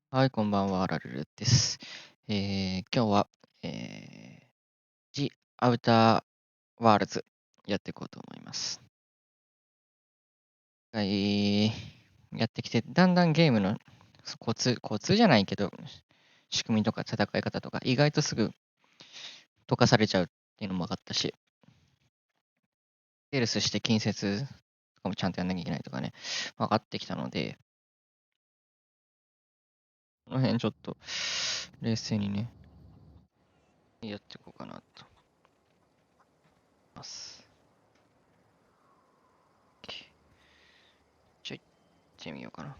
はい、こんばんは、ラルルです。今日は、The Outer Worlds やっていこうと思います。やってきて、だんだんゲームのコツじゃないけど、仕組みとか戦い方とか、意外とすぐ溶かされちゃうっていうのも分かったし、セールスして近接とかもちゃんとやんなきゃいけないとかね、分かってきたので、この辺ちょっと冷静にね、やっていこうかなと思います。ちょい、行ってみようかな。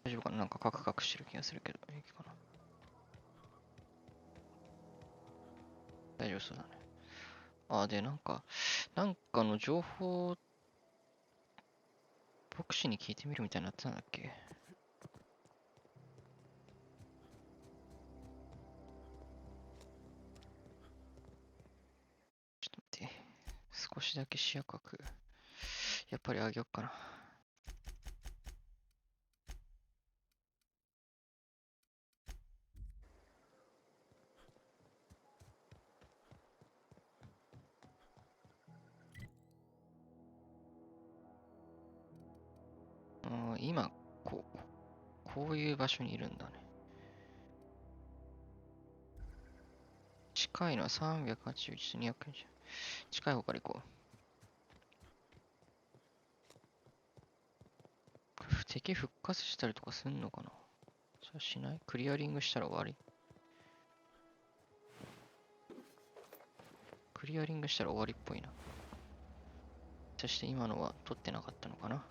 大丈夫かな、なんかカクカクしてる気がするけど、いいかな。大丈夫そうだね。で、なんかの情報、牧師に聞いてみるみたいになってたんだっけ。ちょっと待って。少しだけ視野角、やっぱり上げよっかな。今、こういう場所にいるんだね。近いのは381と240。近い方から行こう。敵復活したりとかすんのかな。じゃあしない？クリアリングしたら終わり。クリアリングしたら終わりっぽいな。そして今のは取ってなかったのかな。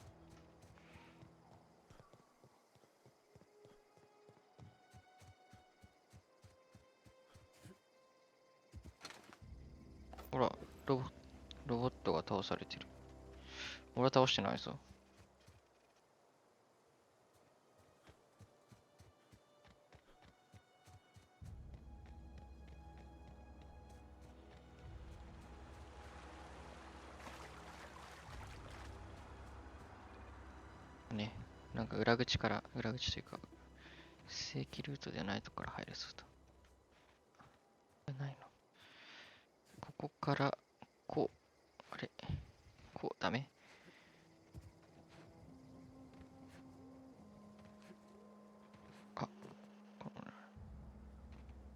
ほら、ロボットが倒されてる。俺は倒してないぞ。ね。なんか裏口というか、正規ルートではないとこから入れそうだ。ないの。ここから、こう、あれ、こう、ダメ。あ、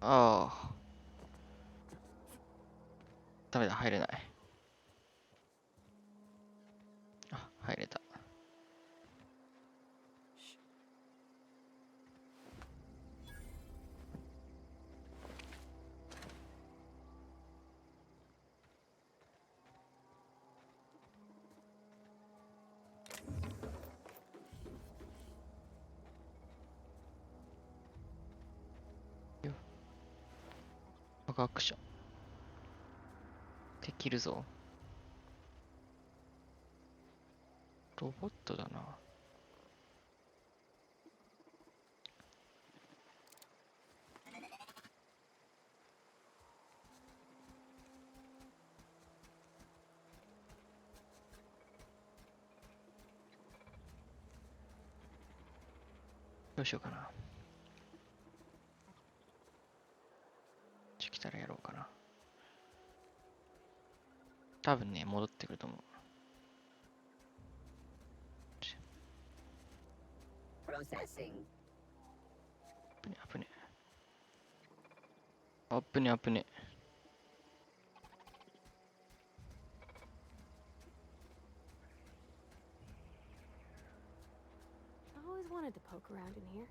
ああ、ダメだ、入れない。あ、入れた。よ、科学者。できるぞ。ロボットだな。どうしようかな。来たらやろうかな。多分ね、戻ってくると思う。危ね。危ね。危ね。Always wanted to poke around in here.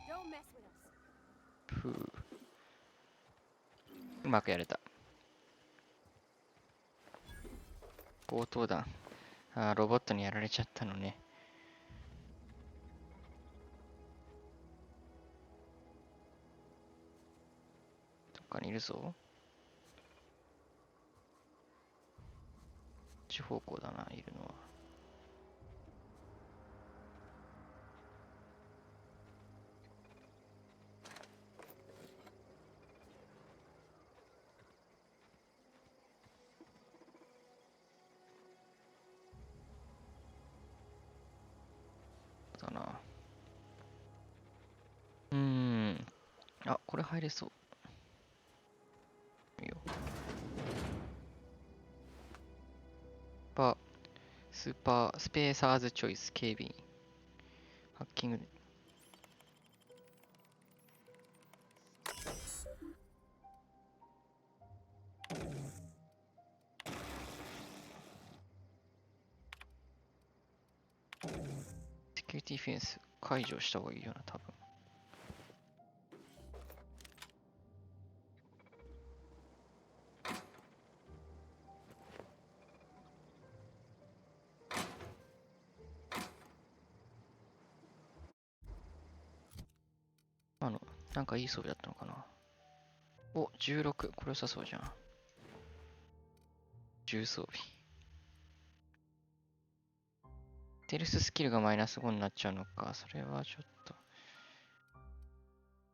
Don't mess with us. ふう。うまくやれた。強盗団。ロボットにやられちゃったのね。どっかにいるぞ。地方向だな、いるのは。あ、これ入れそう。いいよ。スーパー、スペーサーズチョイス、警備員。ハッキングで。セキュリティフェンス解除した方がいいよな、多分。なんかいい装備だったのかな。お、16。これ良さそうじゃん。重装備。テルススキルがマイナス5になっちゃうのか。それはちょっと。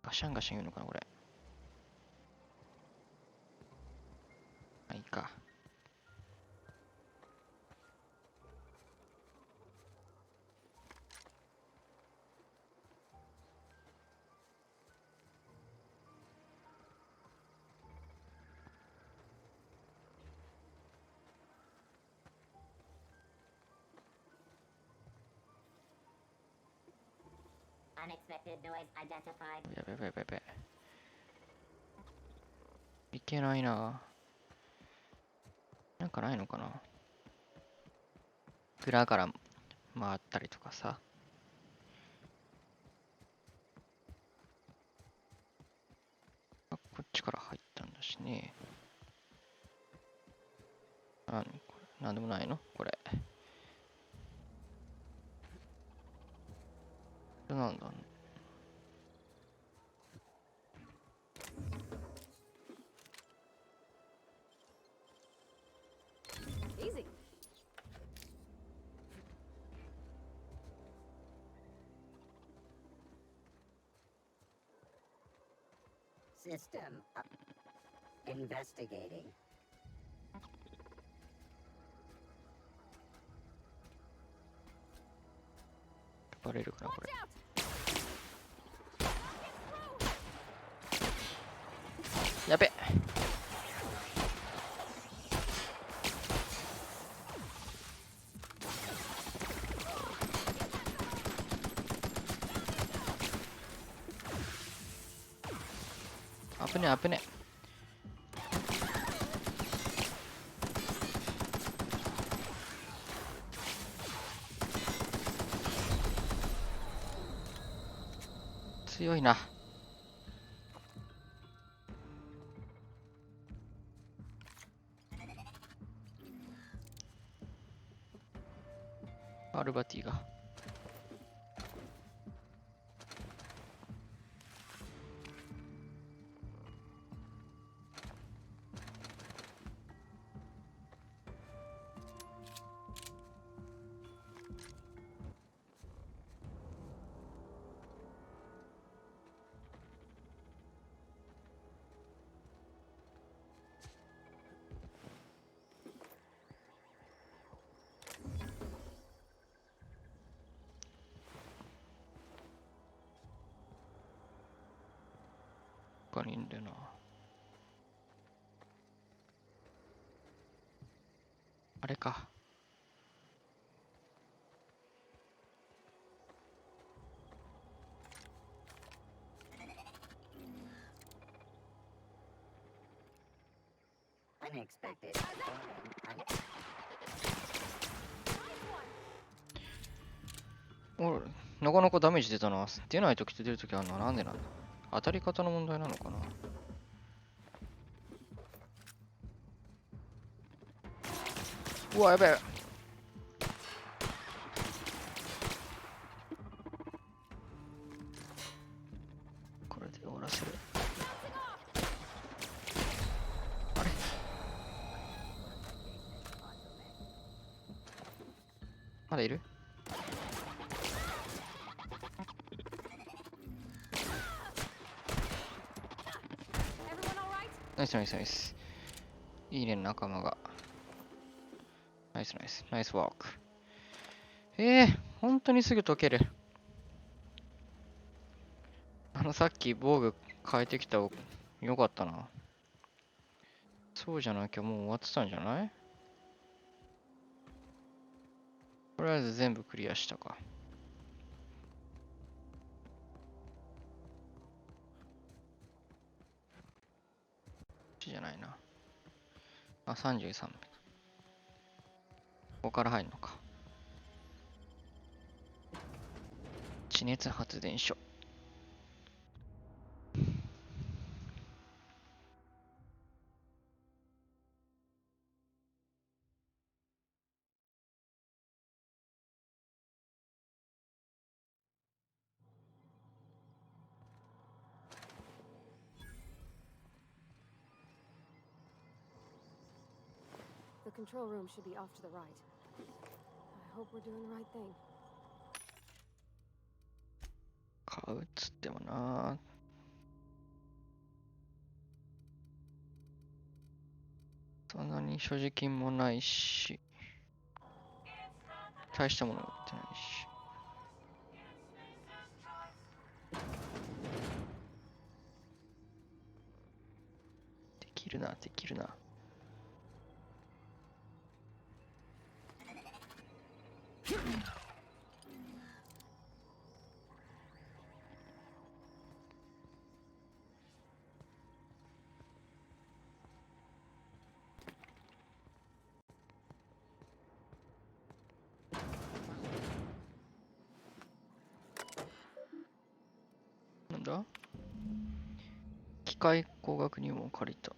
ガシャンガシャン言うのかな、これ。まあいいか。Unexpected noise identified. やべやべやべやべ。いけないな。なんかないのかな。裏から回ったりとかさ。こっちから入ったんだしね。なんでもないのこれ。これなんだ。 Easy. System up. Investigating. バレるかなこ Watch れ。 out! やべ。危ね危ね。強いな。アルバティが。他にいんだよな。あれか。Unexpected. おい、なかなかダメージ出たな。出ないときと出るときはなんでなんだ。当たり方の問題なのかな。うわ、やべえ。これで終わらせる。あれ、まだいる？ Everyone all right? ナイスナイスナイス。いいね、仲間が。ナイスナイス。ナイスワーク。本当にすぐ解ける。さっき防具変えてきた。よかったな。そうじゃなきゃもう終わってたんじゃない？とりあえず全部クリアしたか。こっちじゃないな。あ、33名。ここから入るのか。地熱発電所。The control room should be off to the right. I hope we're doing the right thing. 買うっつってもな。そんなに所持金もないし、大したもの持ってないし。できるな、できるな。なんだ？機械工学入門借りた。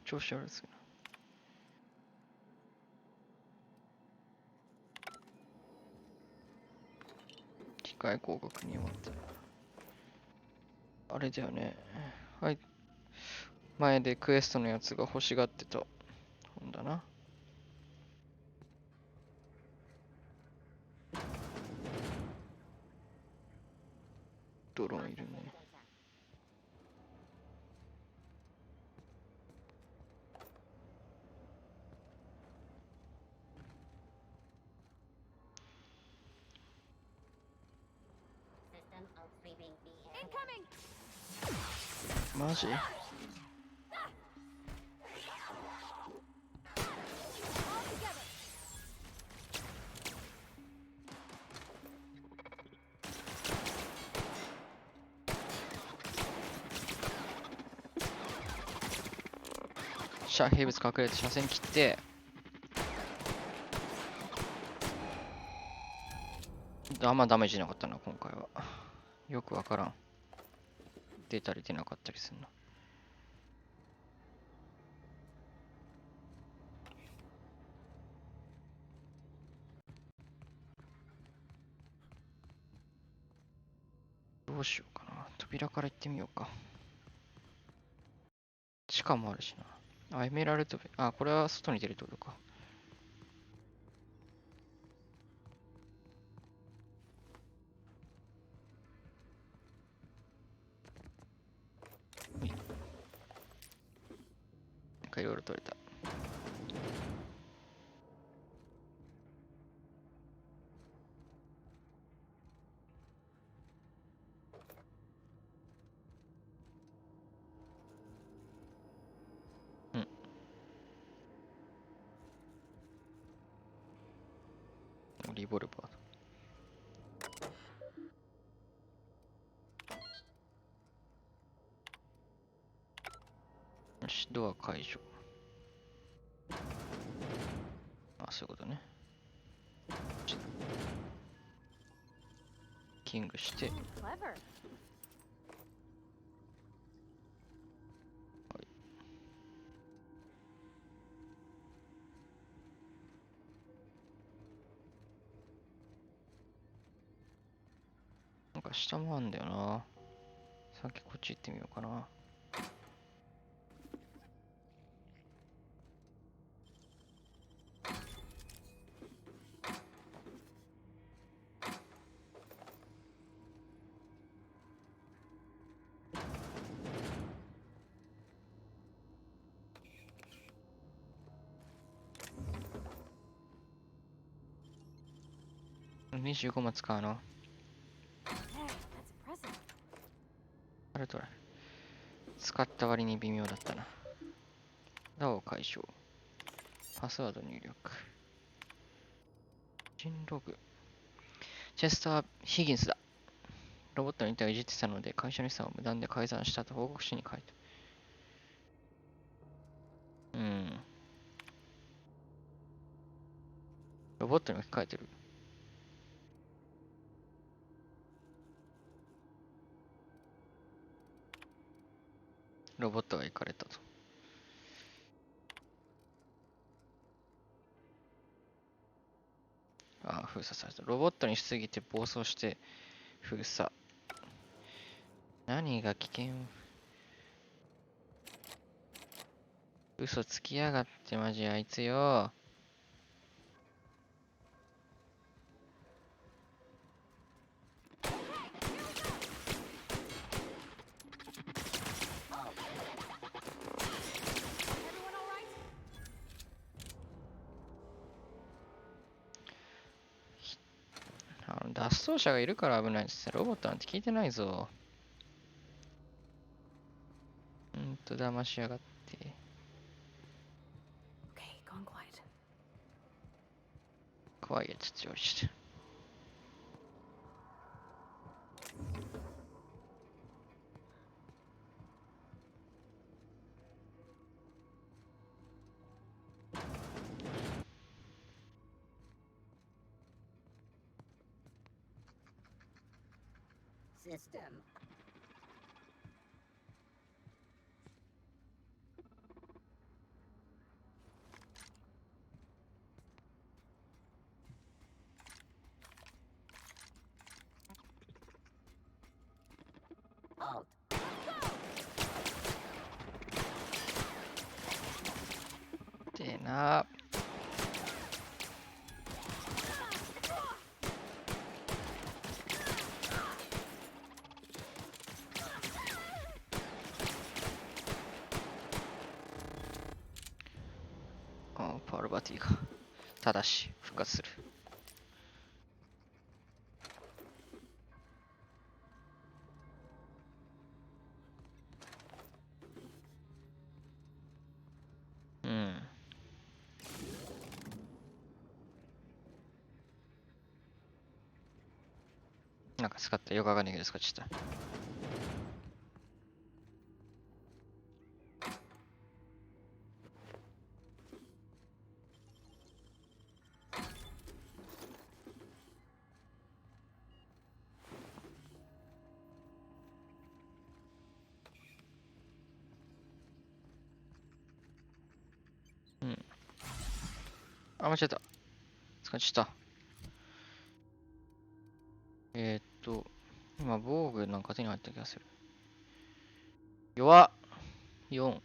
調子悪いですね。機械工学入門って。あれだよね。はい。前でクエストのやつが欲しがってた本だな。ドローンいるね。System of sweeping the area. Incoming! マジ？ All together! 兵物隠れて車線切って、あんまダメージなかったな、今回は。よくわからん。出たり出なかったりするな。どうしようかな。扉から行ってみようか。地下もあるしな。あ、エメラルドベ。あ、これは外に出るってことか。なんかいろいろ取れた。うん。リボルバーだ。よし、ドア解除。あ、そういうことね。キングして、Oh, clever. なんか下もあんだよな。さっきこっち行ってみようかな。25も使うの？ Yeah, that's impressive. あれどれ？使った割に微妙だったな。ダオ解消。パスワード入力。人ログ。チェスター・ヒギンスだ。ロボットの板をいじってたので、会社の資産を無断で改ざんしたと報告書に書いた。ロボットに置き換えてる。ロボットが行かれたと。ああ、封鎖された。ロボットにしすぎて暴走して封鎖。何が危険？嘘つきやがってマジあいつよ。Everyone all right? 脱走者がいるから危ないです。ロボットなんて聞いてないぞ。騙しやがって。Okay, gone quiet. 怖いやつって言われちゃった。System. Halt. でな。パールバティがただし復活する。なんか使ったよくわかんないけど使っちゃった。間違えた。使っちゃった。今、防具なんか手に入った気がする。弱っ !4。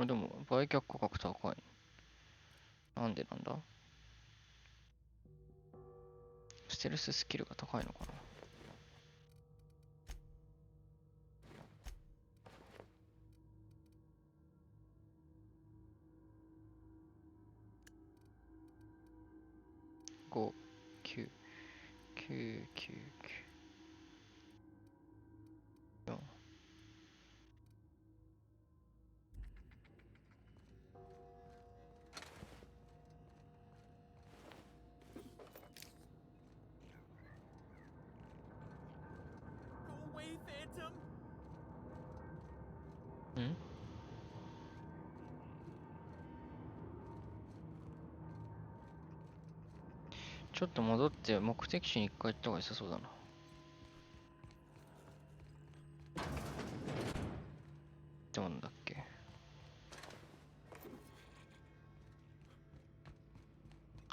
でも、売却価格高い。なんでなんだ？ステルススキルが高いのかな？5、9、9、9、9、4。Go away, Phantom! ん？ちょっと戻って目的地に一回行った方が良さそうだな。ってもんだっけ？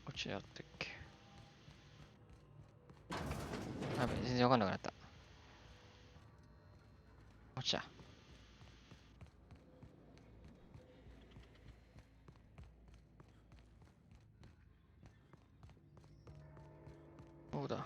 こっちであったっけ？やべ、全然わかんなくなった。こっちだ。どうだ？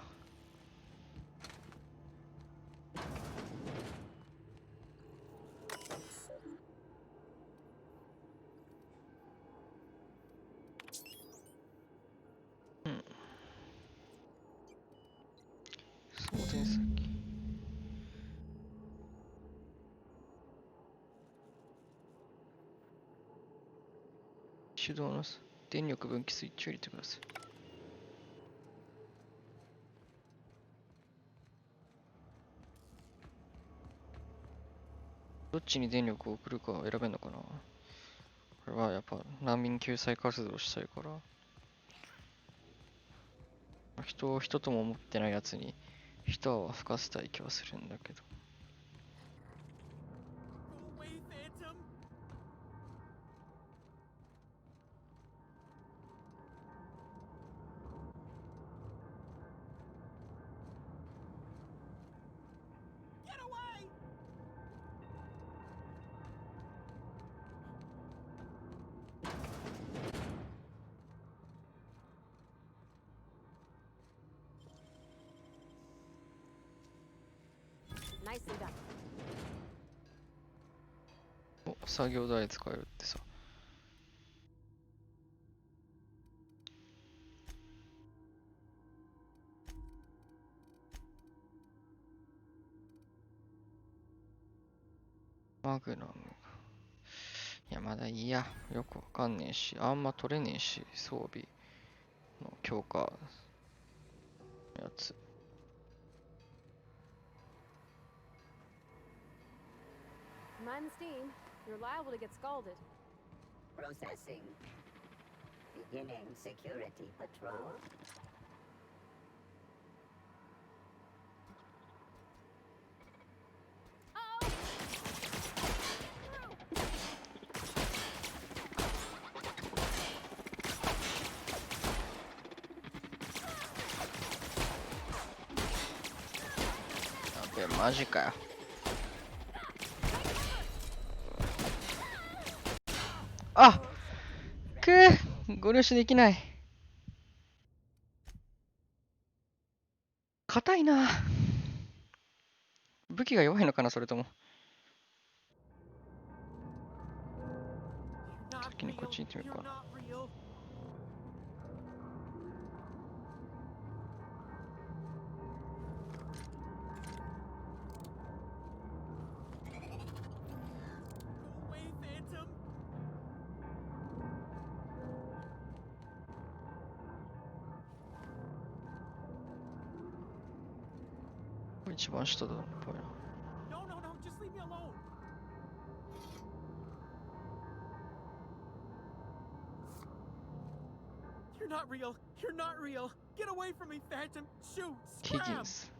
送電先。 Hey, 送電先。 Phantom. 送電先。 What's wrong? 送電先。手動の電力分岐スイッチを入れてください。どっちに電力を送るかを選べるのかな。これはやっぱ難民救済活動したいから、人を人とも思ってないやつに人は吹かせたい気はするんだけど。Go away, Phantom! Get away! Nicely done. お、作業台使えるってさ。マグナム。いや、まだいいや。よくわかんねえし、あんま取れねえし、装備の強化のやつ。Mind the steam. You're liable to get scalded. Processing. Beginning security patrol. マジかよ。あくぅ、ご了承できない。硬いな。武器が弱いのかな、それとも。 You're not 先にこっ real. ちに行ってみよう You're か。 not real. Go away, Phantom! 一番下だっぽいな。 No, no, no, just leave me alone. You're not real. You're not real. Get away from me, Phantom. Shoot. ヒギ Scram. ンス。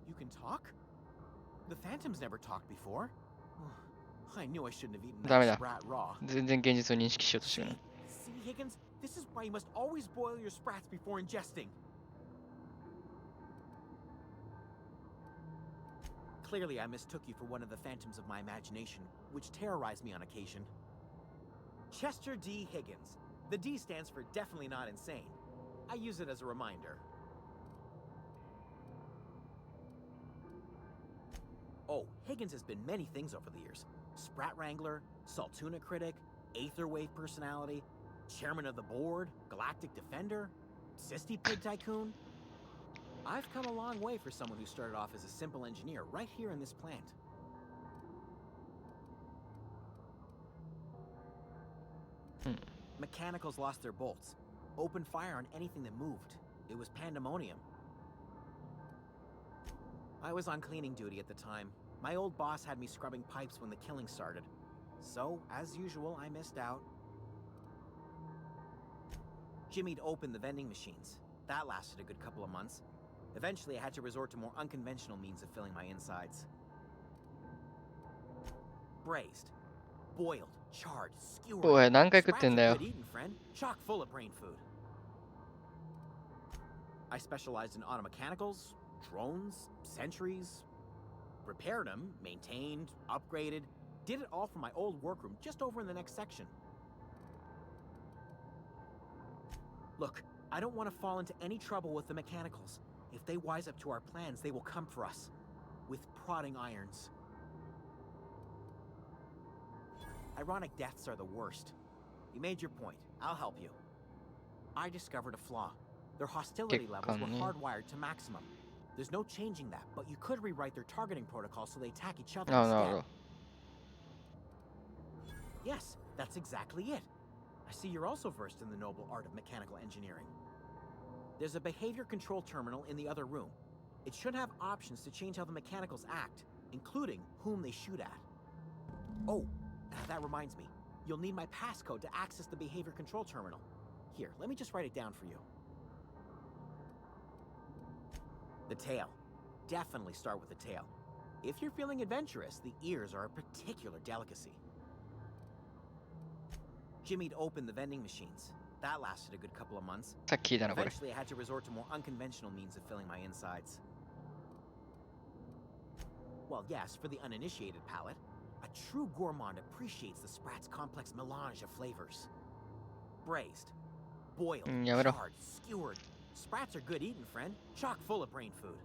You can talk? The Phantom's never talked before. I knew I shouldn't have eaten ダメ that だ。 sprat raw. 全然現実を認識しようとしてる See, な。 see, Higgins? This is why you must always boil your sprats before ingesting. Clearly, I mistook you for one of the phantoms of my imagination, which terrorized me on occasion. Chester D. Higgins. The D stands for definitely not insane. I use it as a reminder. Oh, Higgins has been many things over the years. Sprat Wrangler, Saltuna Critic, Aetherwave Personality, Chairman of the Board, Galactic Defender, Sisty Pig Tycoon. I've come a long way for someone who started off as a simple engineer right here in this plant. Mechanicals lost their bolts. Opened fire on anything that moved. It was pandemonium. I was on cleaning duty at the time. My old boss had me scrubbing pipes when the killing started. So, as usual, I missed out. Jimmy'd opened the vending machines. That lasted a good couple of months. Eventually, I had to resort to more unconventional means of filling my insides. Braised, boiled, charred, skewered. おい、何回食っ Sprats てんだ are よ good。eating, friend. Chock full of brain food. I specialized in automechanicals, drones, sentries. Repaired them, maintained, upgraded. Did it all from my old workroom just over in the next section. Look, I don't want to fall into any trouble with the mechanicals. If they wise up to our plans, they will come for us. With prodding irons. Ironic deaths are the worst. You made your point. I'll help you. I discovered a flaw. Their hostility levels were hardwired to maximum. There's no changing that, but you could rewrite their targeting protocol so they attack each other なる instead. ほど。 Yes, that's exactly it. I see you're also versed in the noble art of mechanical engineering. There's a behavior control terminal in the other room. It should have options to change how the mechanicals act, including whom they shoot at. Oh, that reminds me. You'll need my passcode to access the behavior control terminal. Here, let me just write it down for you. The tail. Definitely start with the tail. If you're feeling adventurous, the ears are a particular delicacy. Jimmy'd opened the vending machines. That lasted a good couple of months. さっき聞いたな、これ。 Eventually, I had to resort to more unconventional means of filling my insides. Well, yes, for the uninitiated palate, a true gourmand appreciates the Sprat's complex melange of flavors. Braised, boiled, Ya verás. charred, skewered. Sprats are good eating, friend. Chock full of brain food.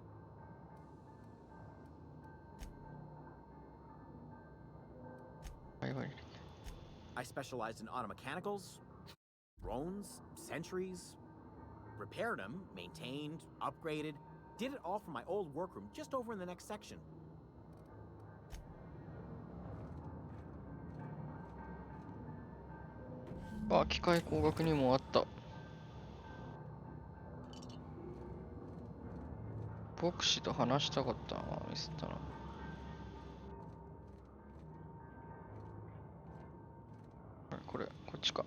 I specialized in automechanicals, drones, sentries, repaired them, maintained, upgraded, did it all from my old workroom just over in the next section. あ、機械工学にもあった。牧師と話したかったな、ミスったな。これ、こっちか。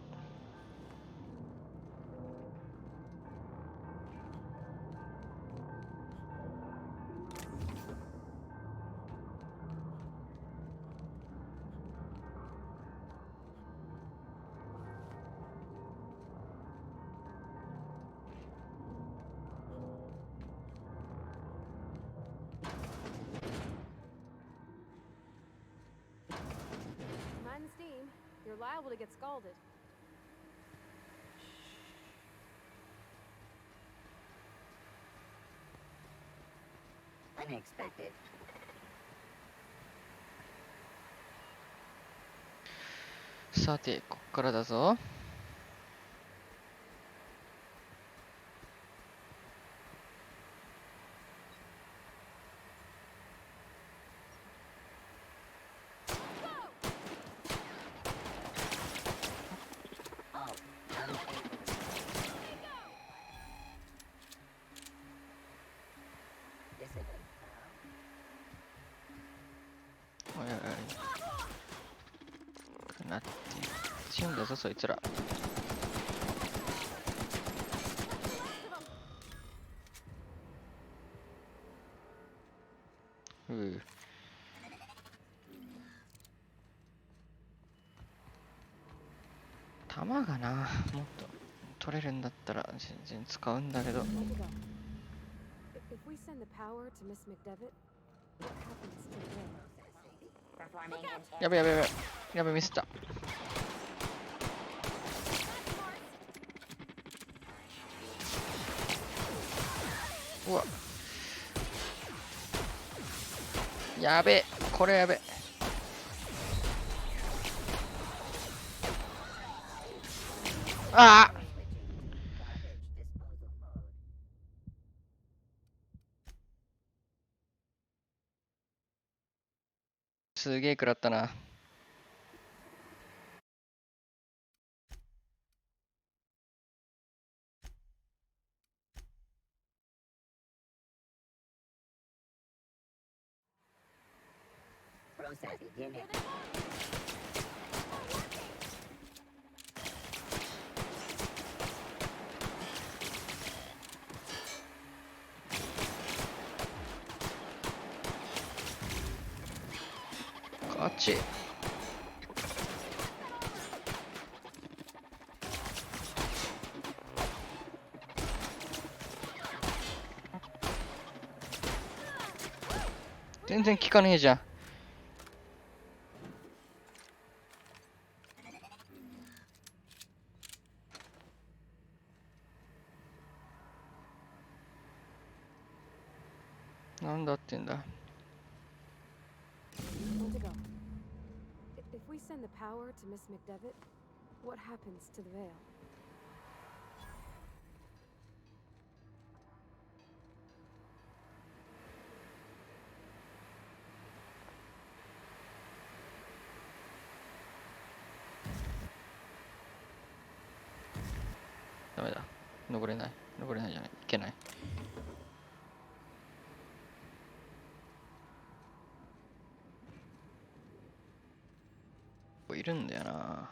Mind the steam. You're liable to get scalded. Unexpected. さて、こっからだぞ。おいおいおい。くなって。強いんだぞ、そいつら。うう。弾がな、もっと取れるんだったら全然使うんだけど。 Where to go? If we send the power to Miss McDevitt, what happens to the veil? Performing an やべやべやべ。やべ、ミスった。うわ。やべ、これやべ。ああ。 すげえ食らったな。process beginning. 勝ち。全然効かねえじゃん。なんだってんだ。 Where to go? If we send the power to Miss McDevitt, what happens to the veil? メだ。登れない。登れないじゃない。いけない。いるんだよな。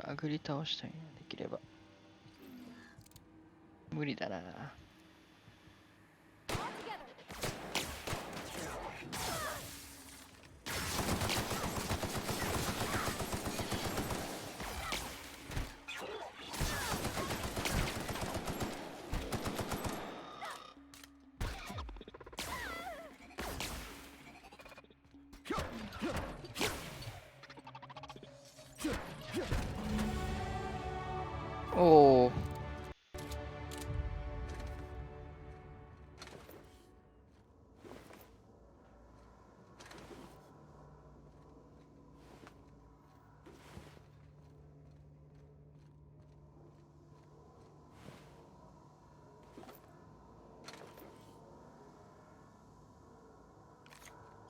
殴り倒したいな、できれば。無理だな。おお。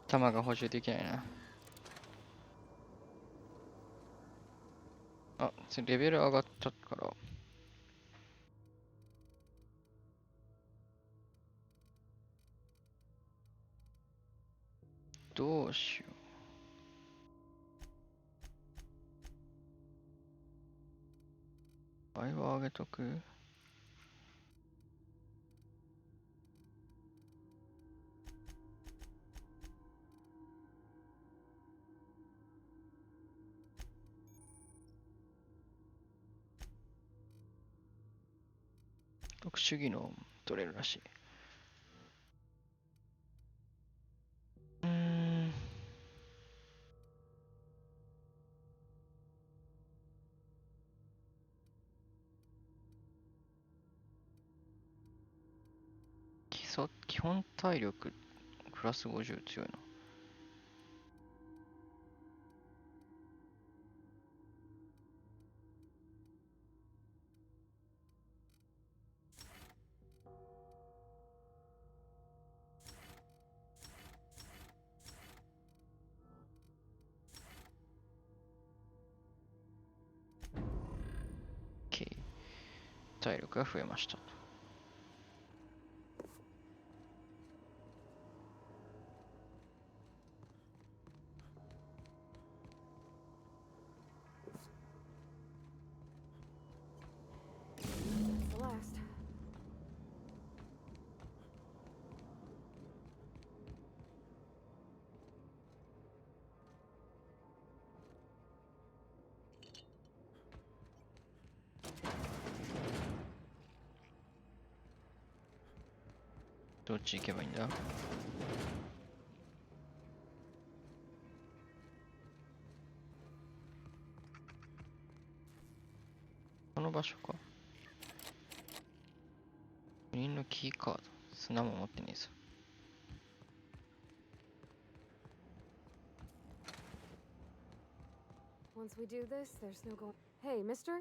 弾が補充できないな。あ、レベル上がっちゃったから。どうしよう。倍は上げとく。特殊技能取れるらしい。基本体力プラス50強いな。OK。体力が増えました。The last. どっち行けばいいんだ？この場所か。国のキーカード。砂も持ってねえぞ。Once we do this, there's no going. Hey, mister?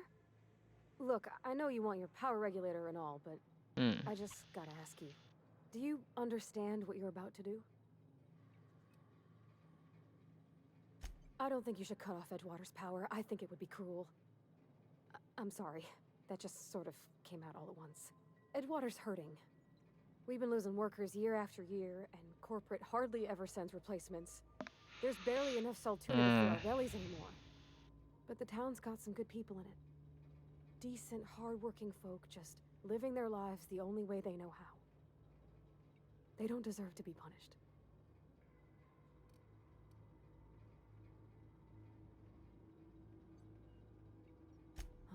Look, I know you want your power regulator and all, but うん。 I just gotta ask you. Do you understand what you're about to do? I don't think you should cut off Edgewater's power. I think it would be cruel. I'm sorry. That just sort of came out all at once. Edgewater's hurting. We've been losing workers year after year, and corporate hardly ever sends replacements. There's barely enough Saltuna to fill our bellies anymore. But the town's got some good people in it. Decent, hard-working folk just living their lives the only way they know how. They don't deserve to be punished.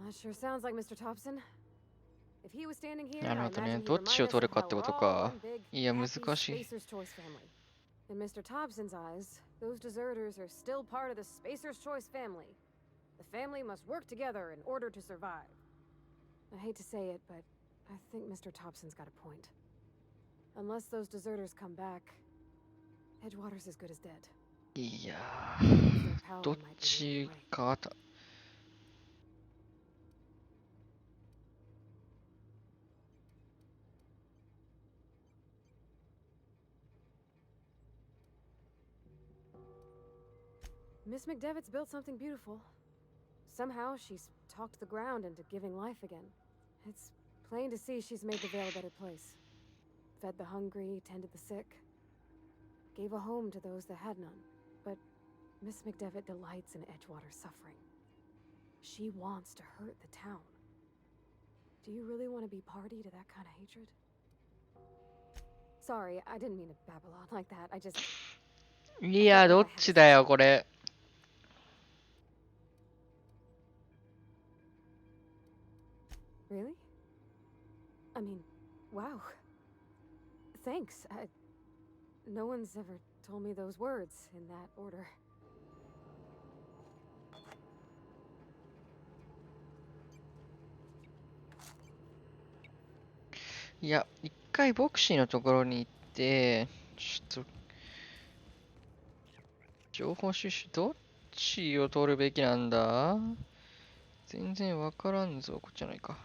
That sure sounds like Mr. Thompson. If he was standing here, なる I ほどね。 imagine he'd どっちを remind us 取る of かっ how て we're こと all か。 one big, いや、難 happy しい。 Spacer's Choice family. In Mr. Thompson's eyes, those deserters are still part of the Spacer's Choice family. The family must work together in order to survive. I hate to say it, but I think Mr. Thompson's got a point. Unless those deserters come back, Edgewater's as good as dead. いや Their ー、 power どっ might be the only ち way. かMiss McDevitt's built something beautiful. Somehow she's talked the ground into giving life again. It's plain to see she's made the Vale a better place. Fed the hungry, tended the sick. Gave a home to those that had none. But Miss McDevitt delights in Edgewater's suffering. She wants to hurt the town. Do you really want to be party to that kind of hatred? Sorry, I didn't mean to babble on like that. I just... いや、どっちだよ、これ。Really? I mean, wow. Thanks. No one's ever told me those words in that order. いや、一回ボクシーのところに行って、ちょっと、情報収集、どっちを取るべきなんだ？全然わからんぞ、こっちじゃないか。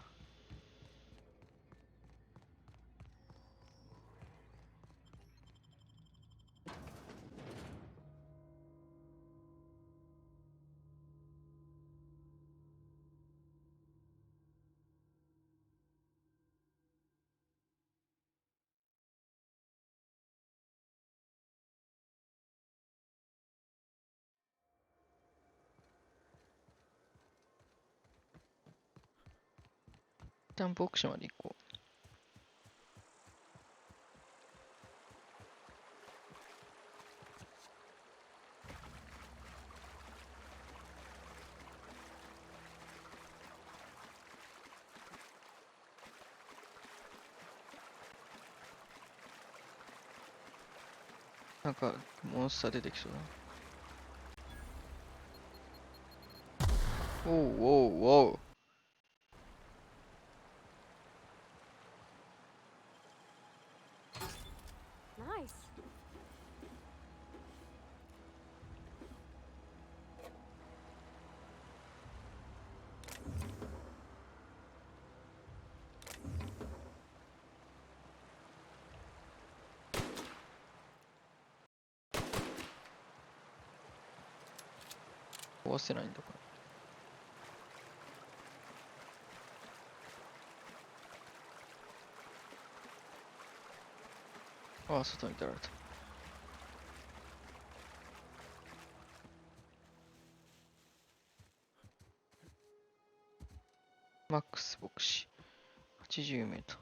一旦ボクシーまで行こう。なんか、モンスター出てきそうだ。おうおうおう。Nice.壊せないんだ、これ。ああ、外に出られた。マックスボクシー。80メートル。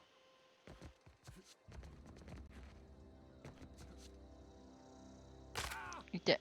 いて。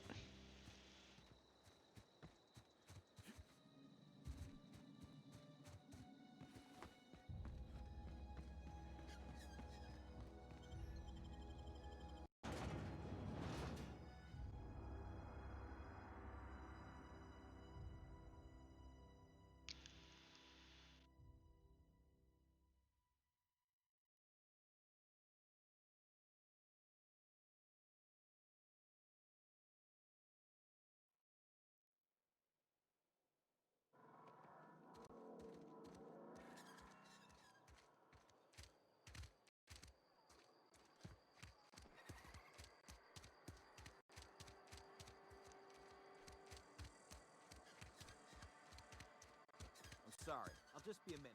I'm sorry. I'll just be a minute.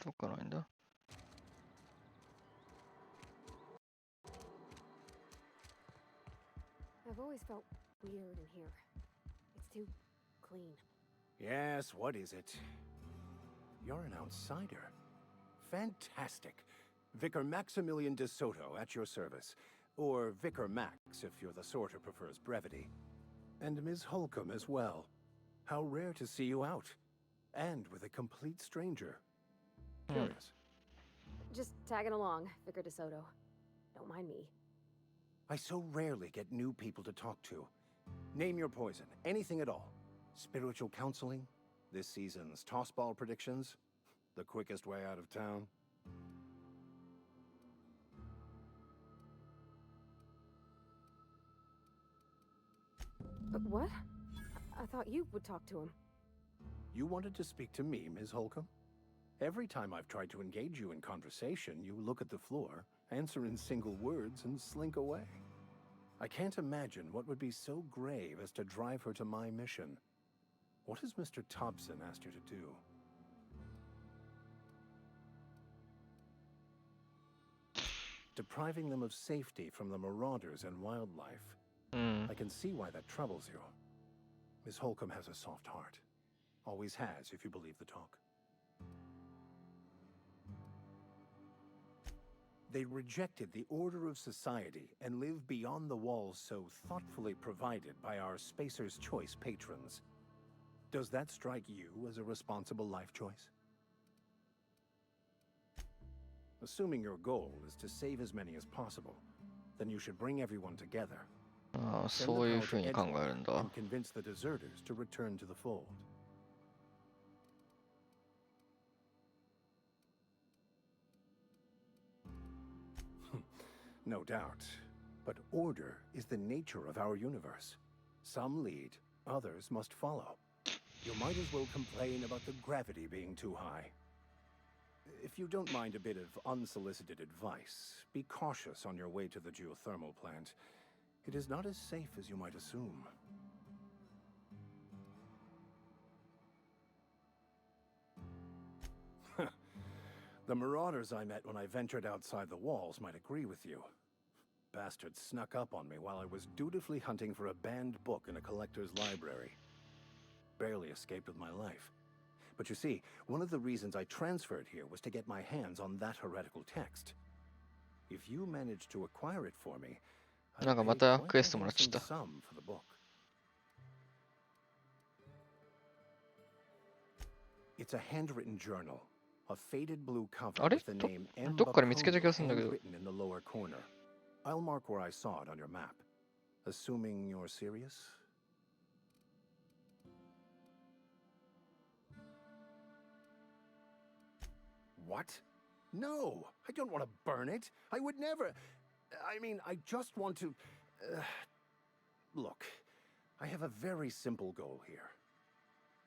どっからないんだ？ I've always felt weird in here. It's too clean. Yes, what is it? You're an outsider. Fantastic. Vicar Maximilian de Soto at your service. Or Vicar Max, if you're the sort who prefers brevity. And Ms. Holcomb as well. How rare to see you out. And with a complete stranger. Curious. Just tagging along, Vicar DeSoto. Don't mind me. I so rarely get new people to talk to. Name your poison, anything at all. Spiritual counseling? This season's tossball predictions? The quickest way out of town? But what? I thought you would talk to him. You wanted to speak to me, Ms. Holcomb? Every time I've tried to engage you in conversation, you look at the floor, answer in single words, and slink away. I can't imagine what would be so grave as to drive her to my mission. What has Mr. Thompson asked you to do? Depriving them of safety from the marauders and wildlife. I can see why that troubles you. Miss Holcomb has a soft heart. Always has, if you believe the talk. They rejected the order of society and live beyond the walls so thoughtfully provided by our Spacer's Choice patrons. Does that strike you as a responsible life choice? Assuming your goal is to save as many as possible, then you should bring everyone together. ああ、 Send そう the いう power ふう to に考える Edgewater んだ。 and convince the deserters to return to the fold. No doubt. But order is the nature of our universe. Some lead, others must follow. You might as well complain about the gravity being too high. If you don't mind a bit of unsolicited advice, be cautious on your way to the geothermal plant. It is not as safe as you might assume. The marauders I met when I ventured outside the walls might agree with you. Bastards snuck up on me while I was dutifully hunting for a banned book in a collector's library. Barely escaped with my life. But you see, one of the reasons I transferred here was to get my hands on that heretical text. If you managed to acquire it for me, I'd なんかま pay た quite クエ a ストもらっちゃっ handsome た。 sum for the book. It's a handwritten journal. A faded blue cover あれ with the name M. どっかで見つけた気がするんだけど。 handwritten in the lower corner. I'll mark where I saw it on your map. Assuming you're serious? What? No! I don't want to burn it. I would never. I mean, I just want to. Look, I have a very simple goal here.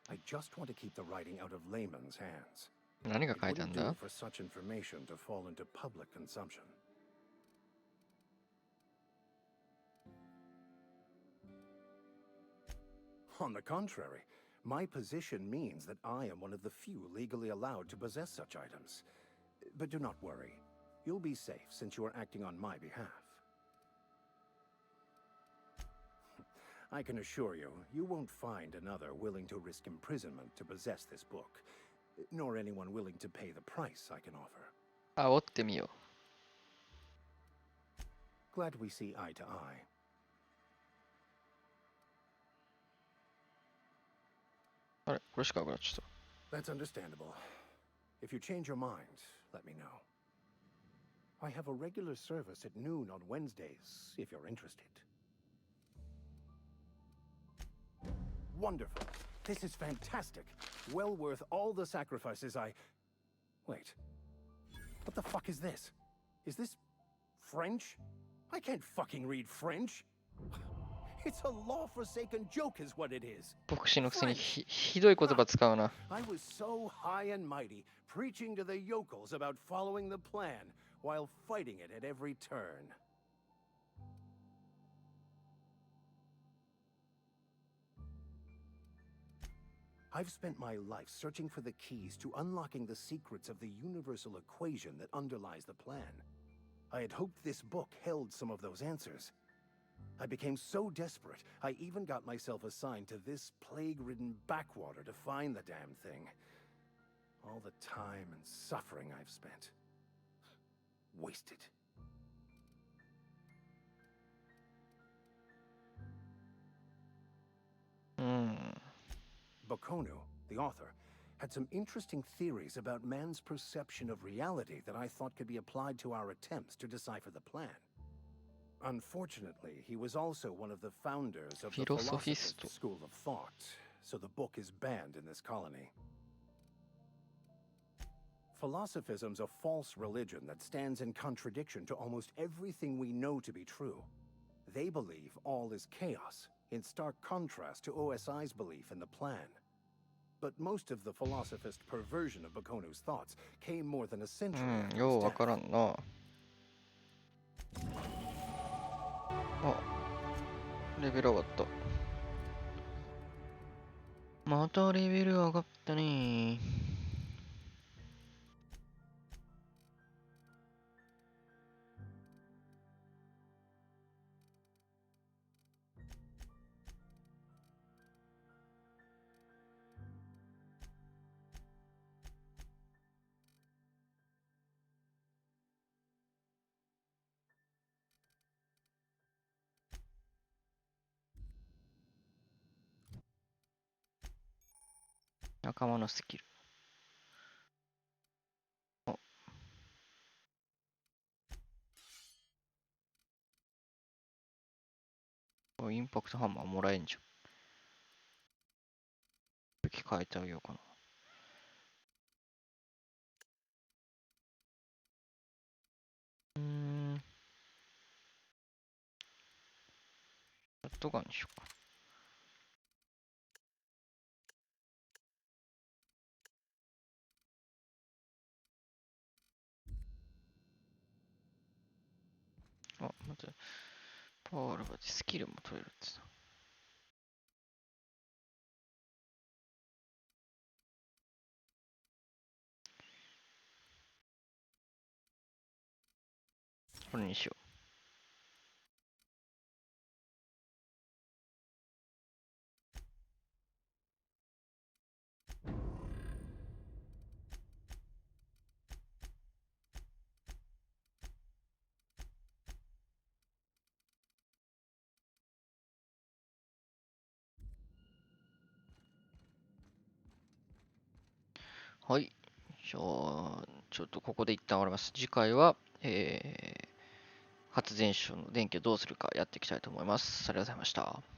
I just want to keep the writing out of layman's hands. 何が It 書いてある wouldn't ん do だ for such information to fall into public consumption. On the contrary, my position means that I am one of the few legally allowed to possess such items. But do not worry. You'll be safe since you are acting on my behalf. I can assure you, you won't find another willing to risk imprisonment to possess this book, nor anyone willing to pay the price I can offer. 煽ってみよ Glad we see eye to eye. う。あれこれしかなくなっちゃっ That's understandable. If you change your mind, let me know. I have a regular service at noon on Wednesdays, if you're interested. Wonderful. This is fantastic. Well worth all the sacrifices I... Wait. What the fuck is this? Is this French? I can't fucking read French. It's a law-forsaken joke is what it is. た。牧師のくせにひどい言葉使うな。 I was so high and mighty, preaching to the yokels about following the plan, while fighting it at every turn. I've spent my life searching for the keys to unlocking the secrets of the universal equation that underlies the plan. I had hoped this book held some of those answers. I became so desperate, I even got myself assigned to this plague-ridden backwater to find the damn thing. All the time and suffering I've spent. Wasted. Bokono, the author, had some interesting theories about man's perception of reality that I thought could be applied to our attempts to decipher the plan. Unfortunately, he was also one of the founders of the Philosophist. Philosophist School of Thought, so the book is banned in this colony. Philosophism's a false religion that stands in contradiction to almost everything we know to be true. They believe all is chaos, in stark contrast to OSI's belief in the plan. But most of the philosophist perversion of Bakonu's thoughts came more than a century after よ his うわ death. からんな。あ、レベル上がった。またレベル上がったね。仲間のスキル。お、インパクトハンマーもらえんじゃん。武器変えてあげようかな。ショットガンにしようか。あ、まず、パワーアルバでスキルも取れるってさ。これにしよう。はい。じゃあ、ちょっとここで一旦終わります。次回は、発電所の電気をどうするかやっていきたいと思います。ありがとうございました。